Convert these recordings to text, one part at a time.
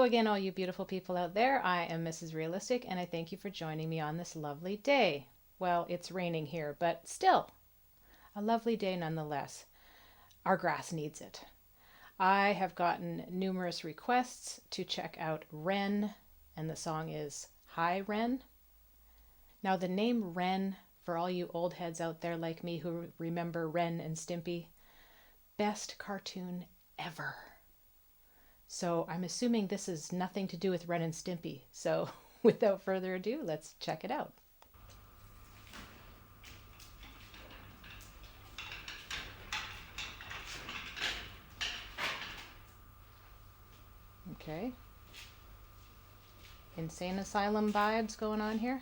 Hello again, all you beautiful people out there. I am Mrs. Realistic, and I thank you for joining me on this lovely day. Well, it's raining here, but still, a lovely day nonetheless. Our grass needs it. I have gotten numerous requests to check out Ren, and the song is Hi Ren. Now, the name Ren, for all you old heads out there like me who remember Ren and Stimpy, best cartoon ever. So I'm assuming this is nothing to do with Ren and Stimpy. So without further ado, let's check it out. Okay. Insane Asylum vibes going on here.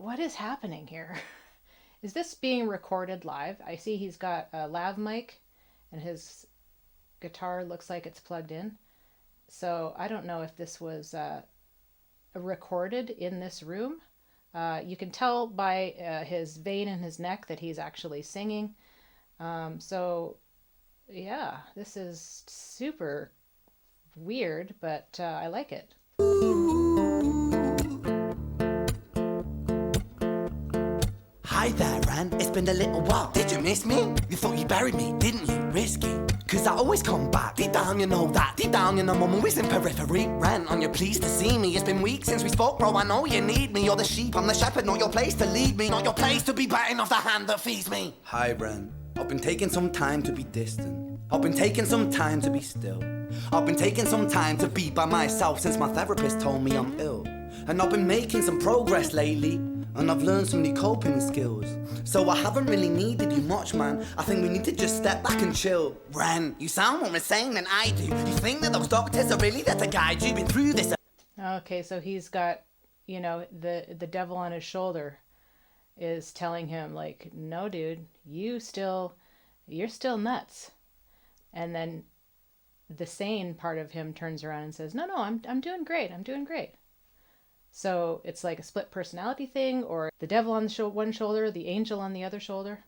What is happening here? Is this being recorded live? I see he's got a lav mic and his guitar looks like it's plugged in. So I don't know if this was recorded in this room. You can tell by his vein in his neck that he's actually singing. So yeah, this is super weird, but I like it. Hi there, Ren. It's been a little while. Did you miss me? You thought you buried me, didn't you? Risky. Cause I always come back. Deep down, you know that. Deep down, you know I'm always in periphery. Ren, aren't you pleased to see me? It's been weeks since we spoke, bro. I know you need me. You're the sheep, I'm the shepherd. Not your place to lead me. Not your place to be biting off the hand that feeds me. Hi, Ren. I've been taking some time to be distant. I've been taking some time to be still. I've been taking some time to be by myself since my therapist told me I'm ill. And I've been making some progress lately. And I've learned some new coping skills. So I haven't really needed you much, man. I think we need to just step back and chill. Ren, you sound more insane than I do. You think that those doctors are really there to guide you? Been through this. Okay, so he's got, you know, the devil on his shoulder is telling him like, no, dude, you're still nuts. And then the sane part of him turns around and says, no, I'm doing great. I'm doing great. So it's like a split personality thing, or the devil on the one shoulder, the angel on the other shoulder.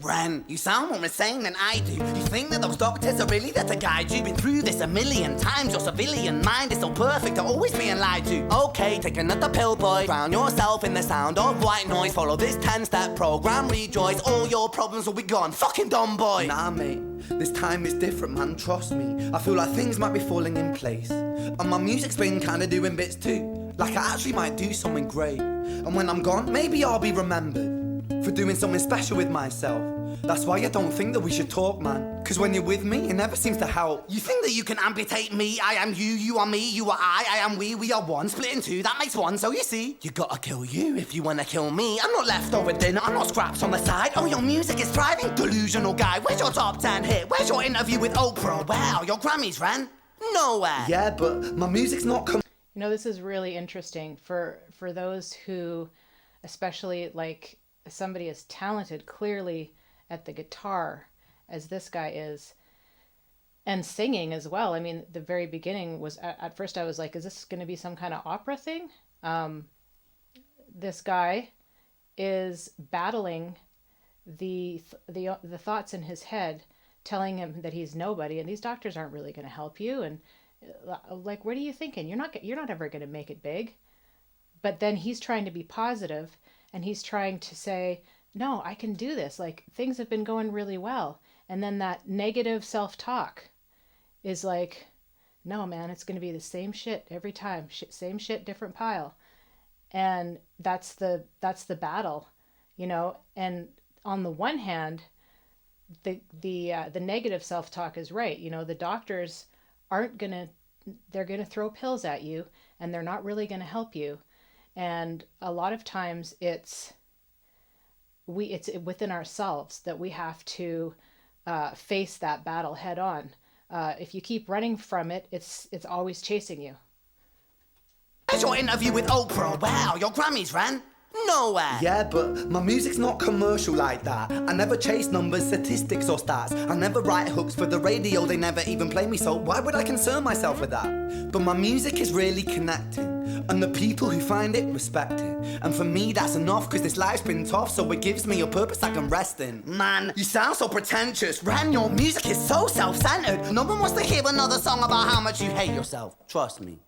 Ren, you sound more insane than I do. You think that those doctors are really there to guide you? Been through this a million times. Your civilian mind is so perfect to always being lied to. Okay, take another pill, boy. Drown yourself in the sound of white noise. Follow this 10-step program, rejoice. All your problems will be gone. Fucking dumb boy. Nah, mate. This time is different, man. Trust me. I feel like things might be falling in place. And my music's been kinda doing bits too. Like I actually might do something great. And when I'm gone, maybe I'll be remembered for doing something special with myself. That's why I don't think that we should talk, man. Cause when you're with me, it never seems to help. You think that you can amputate me? I am you, you are me, you are I am we are one. Split in two, that makes one, so you see. You gotta kill you if you wanna kill me. I'm not leftover dinner, I'm not scraps on the side. Oh, your music is thriving, delusional guy. Where's your top 10 hit? Where's your interview with Oprah? Where are your Grammys, Ren? Nowhere. Yeah, but my music's not You know, this is really interesting for those who, especially like somebody as talented clearly at the guitar as this guy is, and singing as well. I mean, the very beginning was, at first I was like, is this going to be some kind of opera thing? This guy is battling the thoughts in his head telling him that he's nobody and these doctors aren't really going to help you, and like, what are you thinking? You're not ever going to make it big. But then he's trying to be positive, and he's trying to say no, I can do this. Like things have been going really well. And then that negative self talk is like, no, man, it's going to be the same shit every time. Same shit, different pile. And that's the battle, you know. And on the one hand, the negative self talk is right. You know, the doctors aren't gonna they're gonna throw pills at you, and they're not really gonna help you. And a lot of times it's within ourselves that we have to face that battle head on. If you keep running from it, it's always chasing you. There's your interview with Oprah. Wow, your Grammys ran nowhere. Yeah, but my music's not commercial like that. I never chase numbers, statistics or stats. I never write hooks for the radio, they never even play me, so why would I concern myself with that? But my music is really connecting, and the people who find it respect it. And for me that's enough, cause this life's been tough, so it gives me a purpose I can rest in. Man, you sound so pretentious. Ran, your music is so self-centered. No one wants to hear another song about how much you hate yourself. Trust me.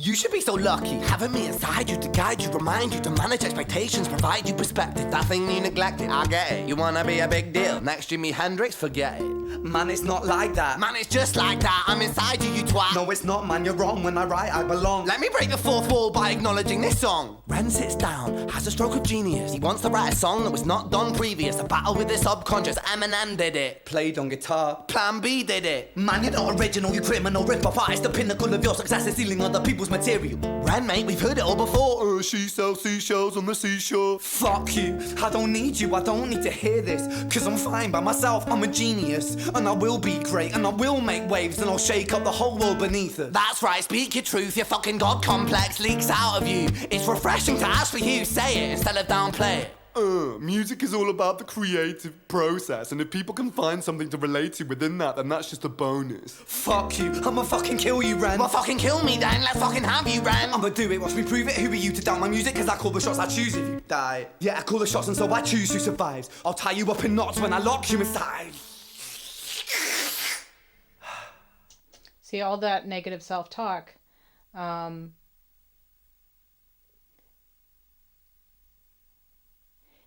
You should be so lucky, having me inside you to guide you, remind you to manage expectations, provide you perspective. That thing you neglected, I get it. You wanna be a big deal, next Jimi Hendrix, forget it. Man, it's not like that. Man, it's just like that, I'm inside you, you twat. No, it's not, man, you're wrong. When I write, I belong. Let me break the fourth wall by acknowledging this song. Ren sits down, has a stroke of genius. He wants to write a song that was not done previous. A battle with the subconscious, Eminem did it. Played on guitar. Plan B did it. Man, you're not original, you criminal rip-off artist. The pinnacle of your success is stealing other people's material. Ren, mate, we've heard it all before. She sells seashells on the seashore. Fuck you, I don't need you, I don't need to hear this. Cause I'm fine by myself, I'm a genius. And I will be great, and I will make waves. And I'll shake up the whole world beneath it. That's right, speak your truth, your fucking God complex leaks out of you. It's refreshing to actually hear you say it instead of downplay it. Music is all about the creative process, and if people can find something to relate to within that, then that's just a bonus. Fuck you, I'ma fucking kill you, Ren. Well, fucking kill me then, let's fucking have you, Ren. I'ma do it, watch me prove it. Who are you to doubt my music? Cause I call the shots, I choose if you die. Yeah, I call the shots and so I choose who survives. I'll tie you up in knots when I lock you inside. See, all that negative self talk.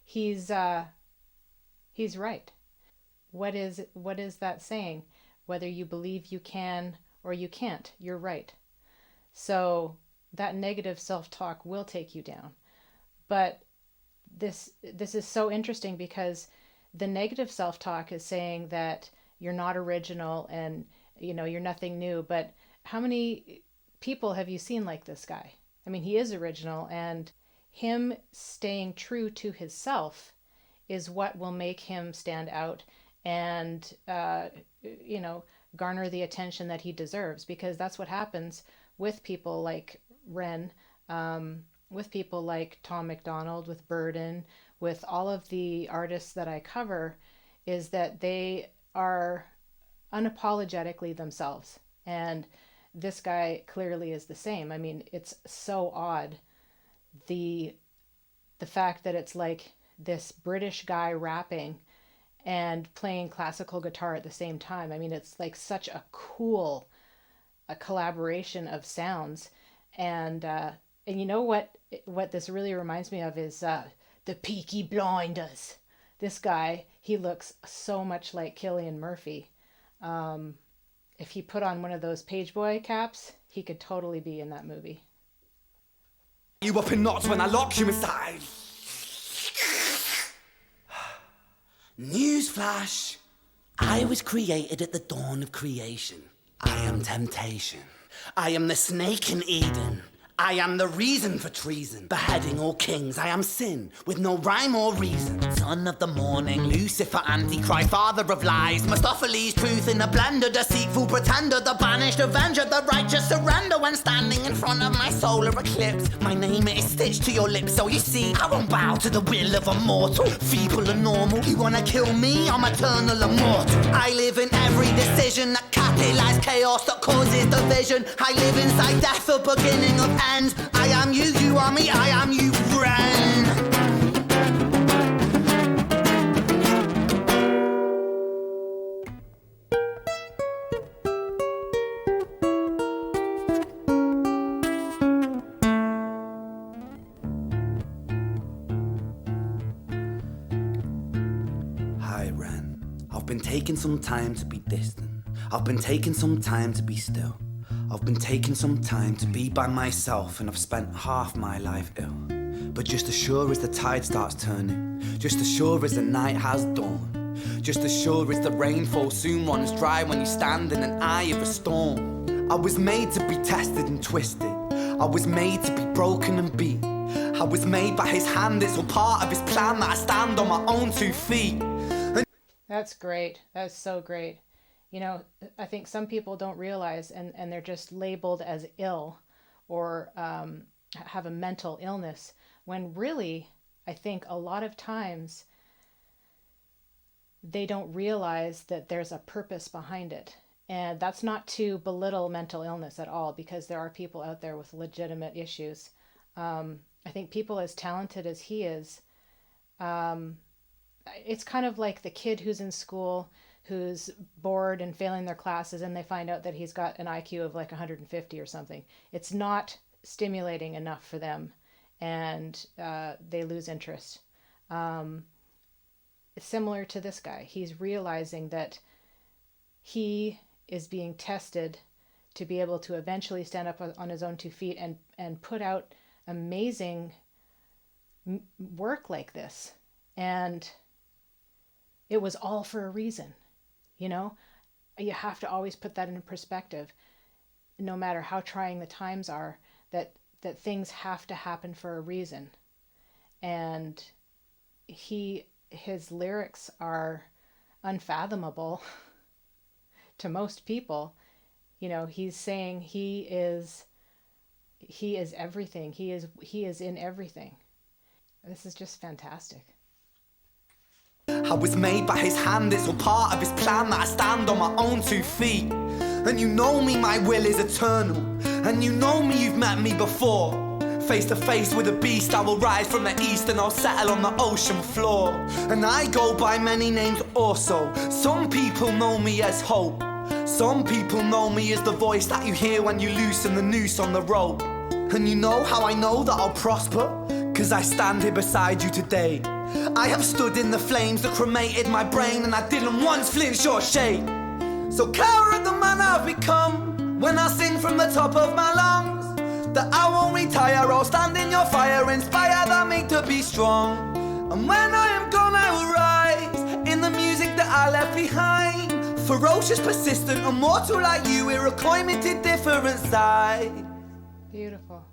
He's right. What is that saying? Whether you believe you can or you can't, you're right. So that negative self-talk will take you down. But this is so interesting because the negative self-talk is saying that you're not original and you're nothing new. But how many people have you seen like this guy? I mean, he is original, and him staying true to himself is what will make him stand out and garner the attention that he deserves, because that's what happens with people like Ren, with people like Tom McDonald, with Burden, with all of the artists that I cover, is that they are unapologetically themselves. And this guy clearly is the same. I mean, it's so odd, the fact that it's like this British guy rapping and playing classical guitar at the same time. I mean, it's like such a cool collaboration of sounds. And you know what this really reminds me of is the Peaky Blinders. This guy, he looks so much like Cillian Murphy. If he put on one of those pageboy caps, he could totally be in that movie. You up in knots when I lock you inside. Newsflash. I was created at the dawn of creation. I am temptation. I am the snake in Eden. I am the reason for treason, beheading all kings. I am sin, with no rhyme or reason. Son of the morning, Lucifer, Antichrist, father of lies. Mephistopheles, truth in a blender, deceitful pretender, the banished avenger, the righteous surrender. When standing in front of my solar eclipse, my name is stitched to your lips. So you see, I won't bow to the will of a mortal, feeble and normal. You wanna kill me? I'm eternal immortal. I live in every decision that catalyzes chaos, that causes division. I live inside death, the beginning of end. I am you, you are me, I am you, friend. been taking some time to be distant. I've been taking some time to be still. I've been taking some time to be by myself, and I've spent half my life ill. But just as sure as the tide starts turning, just as sure as the night has dawned, just as sure as the rainfall soon runs dry when you stand in an eye of a storm. I was made to be tested and twisted. I was made to be broken and beat. I was made by his hand, it's all part of his plan that I stand on my own 2 feet. That's great. That's so great. You know, I think some people don't realize, and they're just labeled as ill or have a mental illness, when really, I think a lot of times they don't realize that there's a purpose behind it. And that's not to belittle mental illness at all, because there are people out there with legitimate issues. I think people as talented as he is, it's kind of like the kid who's in school who's bored and failing their classes, and they find out that he's got an IQ of like 150 or something. It's not stimulating enough for them, and they lose interest. It's similar to this guy. He's realizing that he is being tested to be able to eventually stand up on his own 2 feet and put out amazing work like this. And it was all for a reason. You know, you have to always put that in perspective, no matter how trying the times are, that things have to happen for a reason. And his lyrics are unfathomable to most people. You know, he's saying he is everything. He is in everything. This is just fantastic. I was made by his hand, it's all part of his plan that I stand on my own 2 feet. And you know me, my will is eternal. And you know me, you've met me before. Face to face with a beast, I will rise from the east and I'll settle on the ocean floor. And I go by many names also. Some people know me as hope. Some people know me as the voice that you hear when you loosen the noose on the rope. And you know how I know that I'll prosper? 'Cause I stand here beside you today. I have stood in the flames that cremated my brain, and I didn't once flinch or shake. So cower at the man I've become when I sing from the top of my lungs, that I won't retire, I'll stand in your fire, inspire that me to be strong. And when I am gone I will rise in the music that I left behind. Ferocious, persistent, immortal like you, we're a climate different side. Beautiful.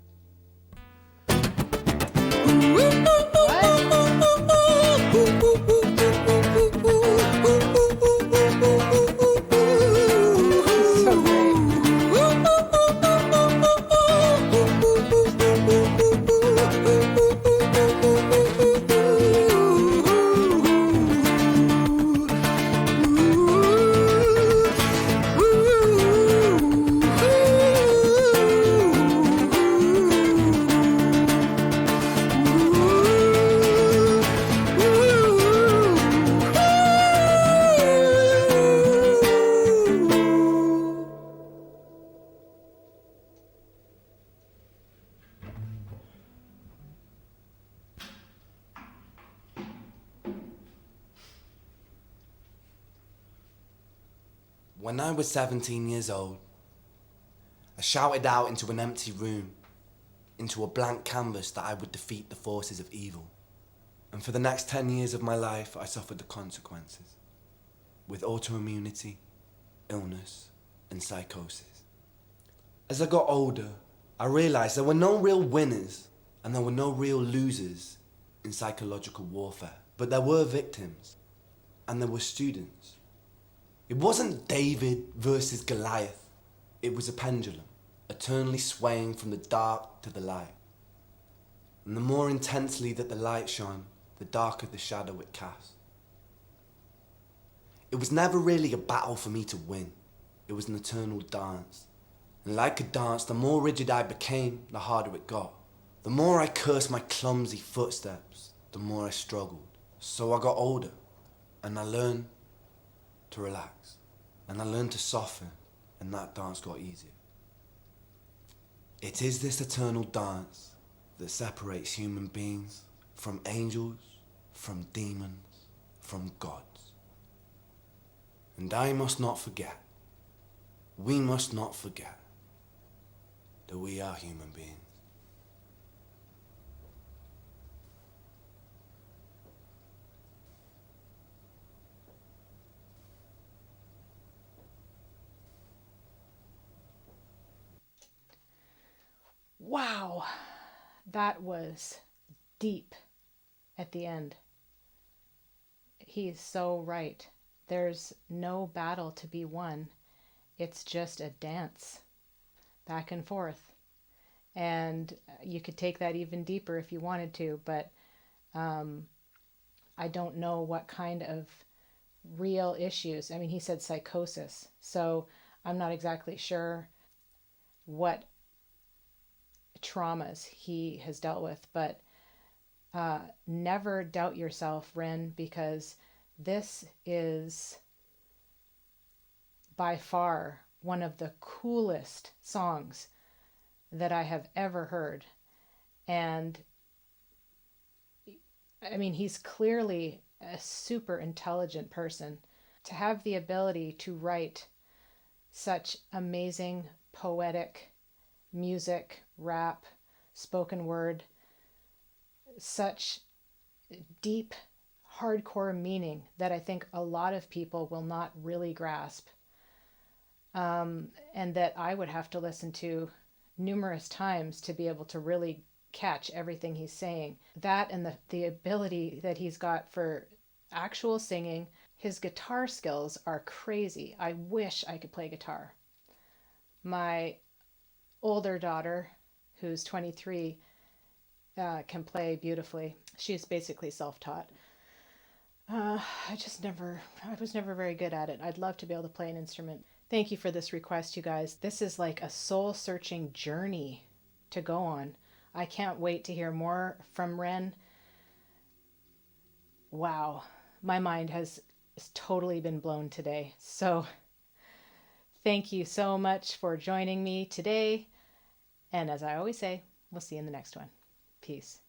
When I was 17 years old, I shouted out into an empty room, into a blank canvas, that I would defeat the forces of evil. And for the next 10 years of my life, I suffered the consequences, with autoimmunity, illness, and psychosis. As I got older, I realized there were no real winners and there were no real losers in psychological warfare, but there were victims and there were students. It wasn't David versus Goliath. It was a pendulum, eternally swaying from the dark to the light. And the more intensely that the light shone, the darker the shadow it cast. It was never really a battle for me to win. It was an eternal dance. And like a dance, the more rigid I became, the harder it got. The more I cursed my clumsy footsteps, the more I struggled. So I got older, and I learned to relax, and I learned to soften, and that dance got easier. It is this eternal dance that separates human beings from angels, from demons, from gods. And I must not forget, we must not forget that we are human beings. Wow, that was deep at the end. He's so right. There's no battle to be won. It's just a dance back and forth. And you could take that even deeper if you wanted to, but I don't know what kind of real issues. I mean, he said psychosis, so I'm not exactly sure what traumas he has dealt with, but never doubt yourself, Ren, because this is by far one of the coolest songs that I have ever heard. And I mean, he's clearly a super intelligent person. To have the ability to write such amazing poetic music, rap, spoken word, such deep, hardcore meaning that I think a lot of people will not really grasp, and that I would have to listen to numerous times to be able to really catch everything he's saying. That and the ability that he's got for actual singing. His guitar skills are crazy. I wish I could play guitar. My older daughter, who's 23, can play beautifully. She's basically self-taught. I was never very good at it. I'd love to be able to play an instrument. Thank you for this request, you guys. This is like a soul-searching journey to go on. I can't wait to hear more from Ren. Wow, my mind has totally been blown today. So thank you so much for joining me today. And as I always say, we'll see you in the next one. Peace.